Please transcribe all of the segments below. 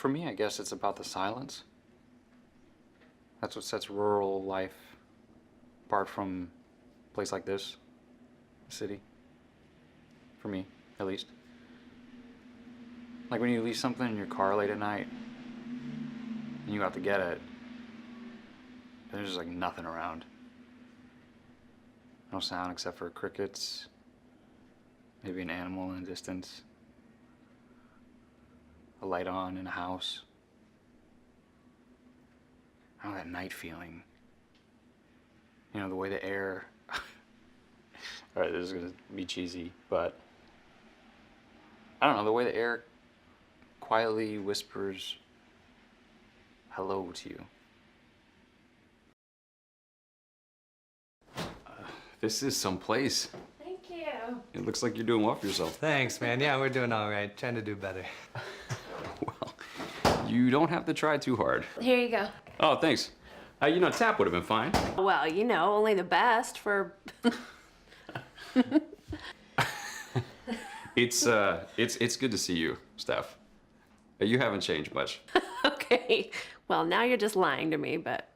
for me, I guess it's about the silence. That's what sets rural life apart from a place like this, a city. For me, at least. Like when you leave something in your car late at night, and you go out to get it, and there's just like nothing around. No sound except for crickets, maybe an animal in the distance, a light on in a house. I don't know, that night feeling. You know, the way the air... Alright, this is gonna be cheesy, but... I don't know, the way the air quietly whispers hello to you. This is some place. Thank you. It looks like you're doing well for yourself. Thanks, man. Yeah, we're doing all right. Trying to do better. Well, you don't have to try too hard. Here you go. Oh, thanks. You know, tap would have been fine. Well, you know, only the best for... It's good to see you, Steph. You haven't changed much. Okay. Well, now you're just lying to me, but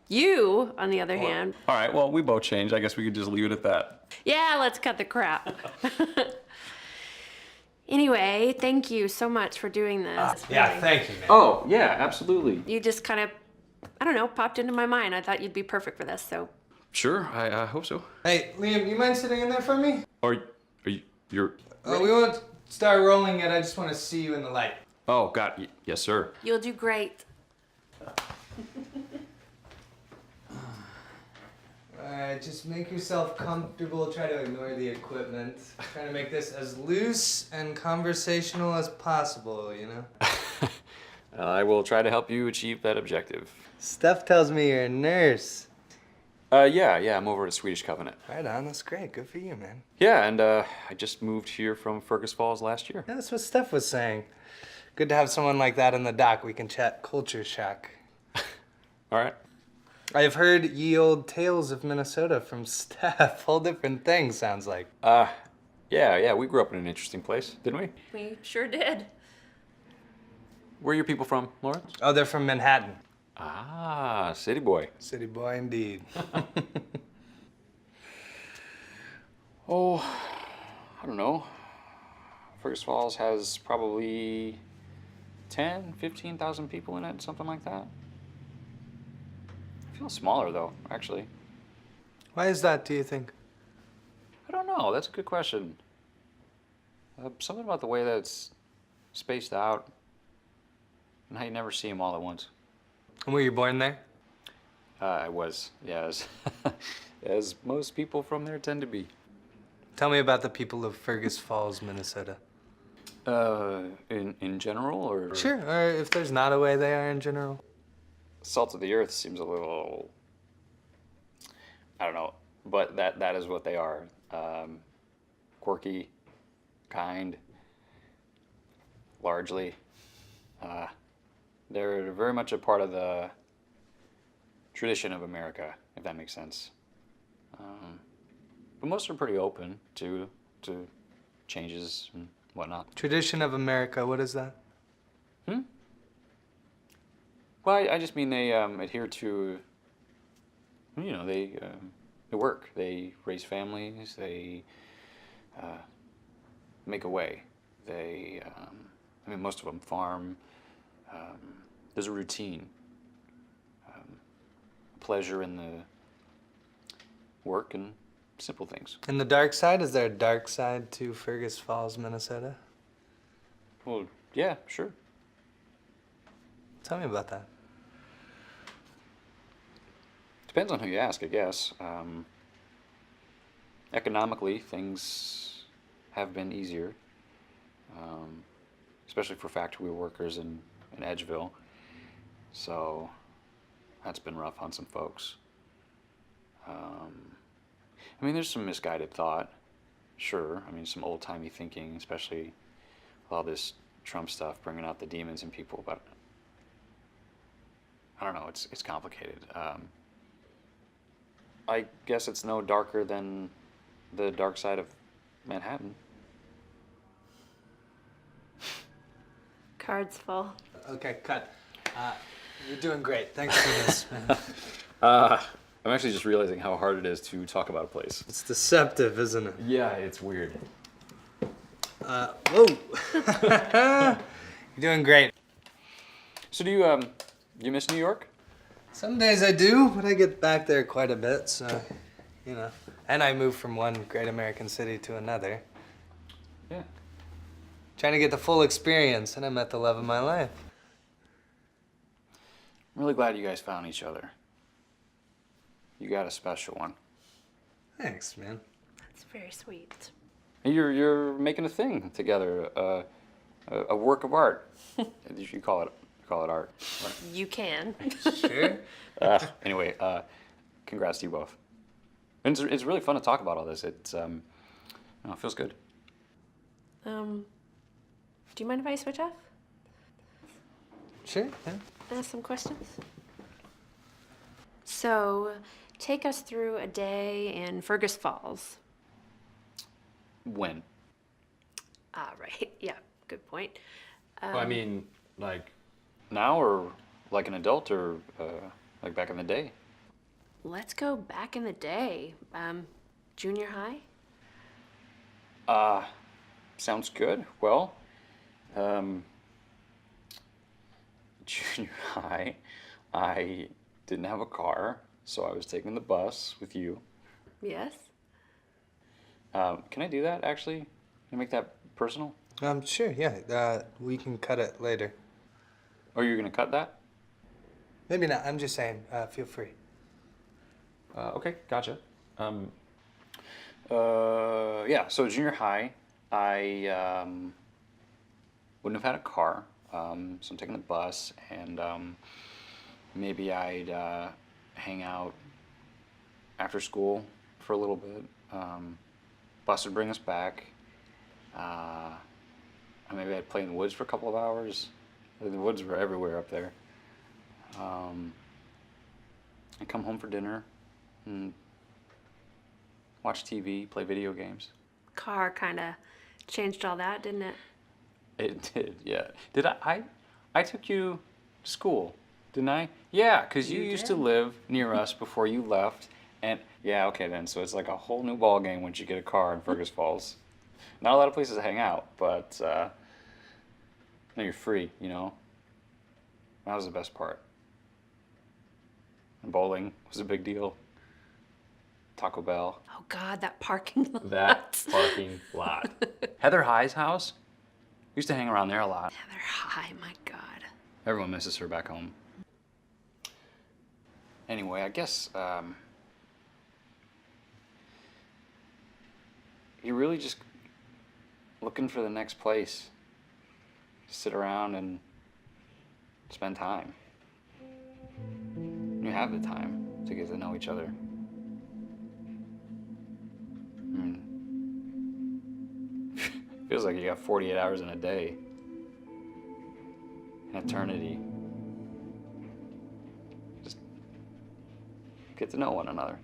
you, on the other hand... All right, well, we both changed. I guess we could just leave it at that. Yeah, let's cut the crap. Anyway, thank you so much for doing this. Yeah, thank you, man. Oh, yeah, absolutely. You just kind of, I don't know, popped into my mind. I thought you'd be perfect for this, so... Sure, I hope so. Hey, Liam, you mind sitting in there for me? Or you're... We won't start rolling yet. I just want to see you in the light. Oh, God, yes, sir. You'll do great. Alright, just make yourself comfortable. Try to ignore the equipment. Trying to make this as loose and conversational as possible, you know? I will try to help you achieve that objective. Steph tells me you're a nurse. Yeah, I'm over at Swedish Covenant. Right on, that's great. Good for you, man. Yeah, and I just moved here from Fergus Falls last year. Yeah, that's what Steph was saying. Good to have someone like that in the dock. We can chat culture shock. All right. I've heard ye old tales of Minnesota from Steph. Whole different thing, sounds like. Yeah, we grew up in an interesting place, didn't we? We sure did. Where are your people from, Lawrence? Oh, they're from Manhattan. Ah, city boy. City boy indeed. Oh, I don't know. Fergus Falls has probably 10, 15,000 people in it, something like that. It feels smaller though, actually. Why is that, do you think? I don't know, that's a good question. Something about the way that it's spaced out and how you never see them all at once. And were you born there? I was, yes. As most people from there tend to be. Tell me about the people of Fergus Falls, Minnesota. In general, or? Sure, or if there's not a way they are in general. Salt of the earth seems a little, I don't know, but that is what they are. Quirky, kind, largely. They're very much a part of the tradition of America, if that makes sense. But most are pretty open to changes and whatnot. Tradition of America, what is that? Well, I just mean they adhere to, you know, they work, they raise families, they make a way. They, I mean, most of them farm. There's a routine, pleasure in the work and simple things. And the dark side, is there a dark side to Fergus Falls, Minnesota? Well, yeah, sure. Tell me about that. Depends on who you ask, I guess. Economically, things have been easier, especially for factory workers in Edgeville. So that's been rough on some folks. I mean, there's some misguided thought, sure. I mean, some old-timey thinking, especially with all this Trump stuff, bringing out the demons in people, but I don't know, it's complicated. I guess it's no darker than the dark side of Manhattan. Cards full. Okay, cut. You're doing great. Thanks for this, man. I'm actually just realizing how hard it is to talk about a place. It's deceptive, isn't it? Yeah, it's weird. Whoa. You're doing great. So do you miss New York? Some days I do, but I get back there quite a bit, so, you know. And I move from one great American city to another. Yeah. Trying to get the full experience, and I met the love of my life. I'm really glad you guys found each other. You got a special one. Thanks, man. That's very sweet. You're making a thing together, a work of art. You call it art. You can. Sure. Anyway, congrats to you both. And it's really fun to talk about all this. It feels good. Do you mind if I switch off? Sure, yeah. Ask some questions? So, take us through a day in Fergus Falls. When? Ah, right. Yeah, good point. Well, I mean, like, Now or like an adult or like back in the day? Let's go back in the day. Junior high? Sounds good. Well, junior high, I didn't have a car, so I was taking the bus with you. Yes. Can I do that, actually? Can I make that personal? Sure, yeah. We can cut it later. Or you're gonna cut that? Maybe not. I'm just saying, feel free. Okay, gotcha. Yeah, so junior high, I wouldn't have had a car, so I'm taking the bus, and maybe I'd hang out after school for a little bit. Bus would bring us back. And maybe I'd play in the woods for a couple of hours. The woods were everywhere up there. I'd come home for dinner and watch TV, play video games. Car kind of changed all that, didn't it? It did, yeah. Did I took you to school, didn't I? Yeah, because you used to live near us before you left. And yeah, okay then. So it's like a whole new ball game once you get a car in Fergus Falls. Not a lot of places to hang out, but no, you're free, you know. That was the best part. And bowling was a big deal. Taco Bell. Oh God, that parking lot. that parking lot. Heather High's house. We used to hang around there a lot. Heather High, my God. Everyone misses her back home. Anyway, I guess you're really just looking for the next place to sit around and spend time. You have the time to get to know each other. Feels like you got 48 hours in a day. An eternity. Just get to know one another.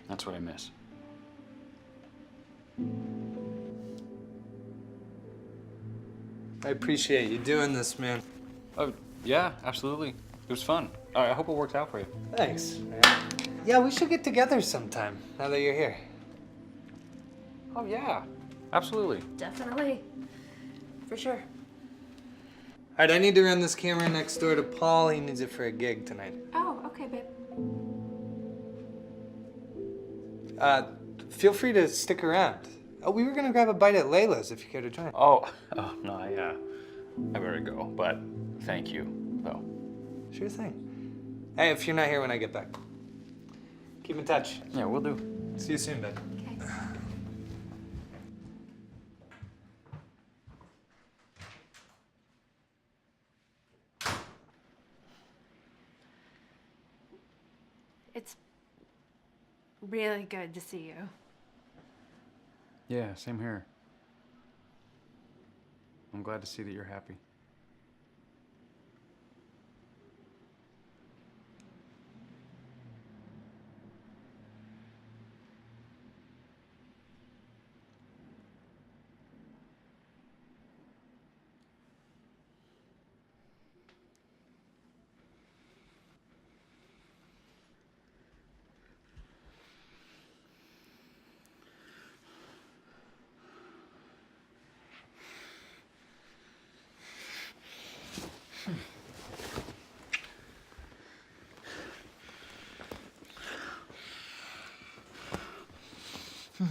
That's what I miss. I appreciate you doing this, man. Oh, yeah, absolutely. It was fun. I hope it worked out for you. Thanks, man. Yeah, we should get together sometime, now that you're here. Oh, yeah, absolutely. Definitely. For sure. All right, I need to run this camera next door to Paul. He needs it for a gig tonight. Oh, okay, babe. Feel free to stick around. Oh, we were gonna grab a bite at Layla's if you care to join. Oh no, I better go, but thank you, though. Sure thing. Hey, if you're not here when I get back, keep in touch. Yeah, we'll do. See you soon, babe. Okay. It's really good to see you. Yeah, same here. I'm glad to see that you're happy. Hey,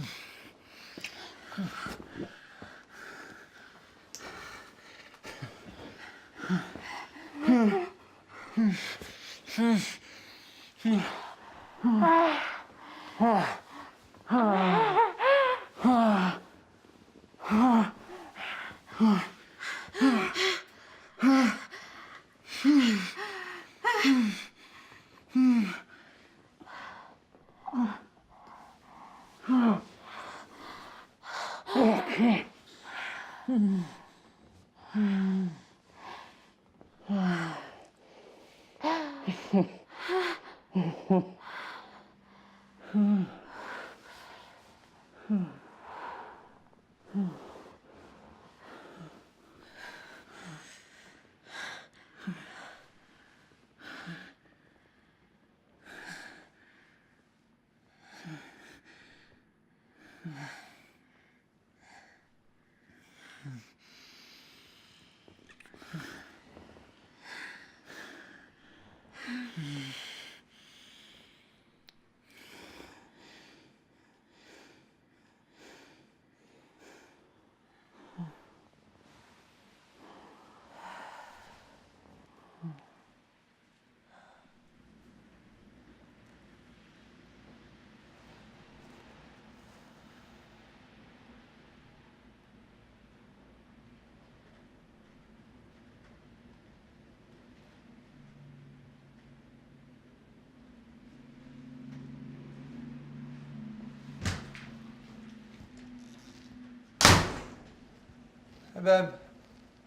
babe.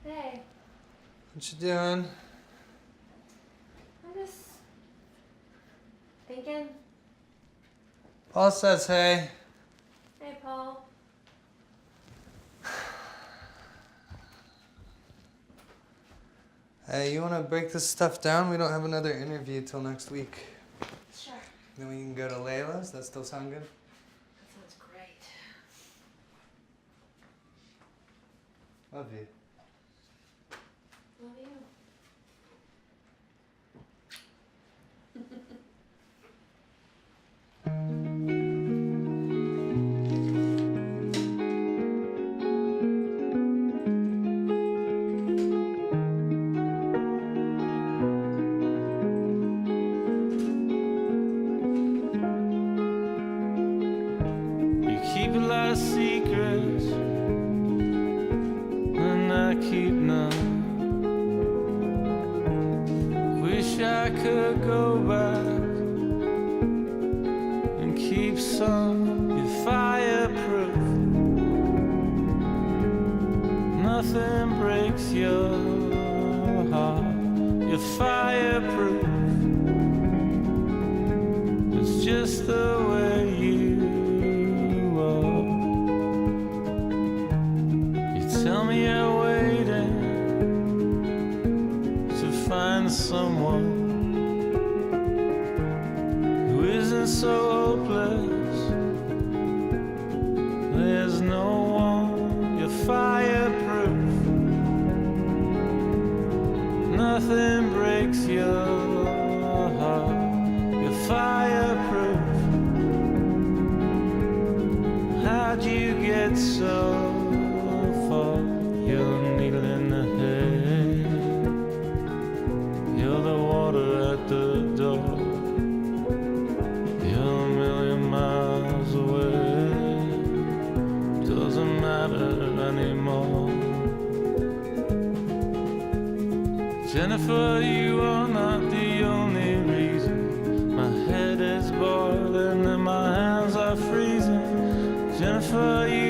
Hey, What you doing? I'm just thinking. Paul says hey. Hey, Paul. Hey, you wanna break this stuff down? We don't have another interview till next week. Sure. Then we can go to Layla's. That still sound good? That sounds great. Love you. Love you. You keep a lot of secrets, and I keep none. Wish I could go back and keep some. You're fireproof. Nothing breaks your heart. You're fireproof. It's just the way you are. You tell me you're waiting to find someone who isn't so hopeless. There's no one. You're fireproof. Nothing breaks your heart. You're fireproof. How'd you get so far? You're a needle in the hay. You're the water at the door. You're a million miles away. Doesn't matter anymore. Jennifer, you are not the only reason my head is boiling and my hands are freezing. Jennifer, you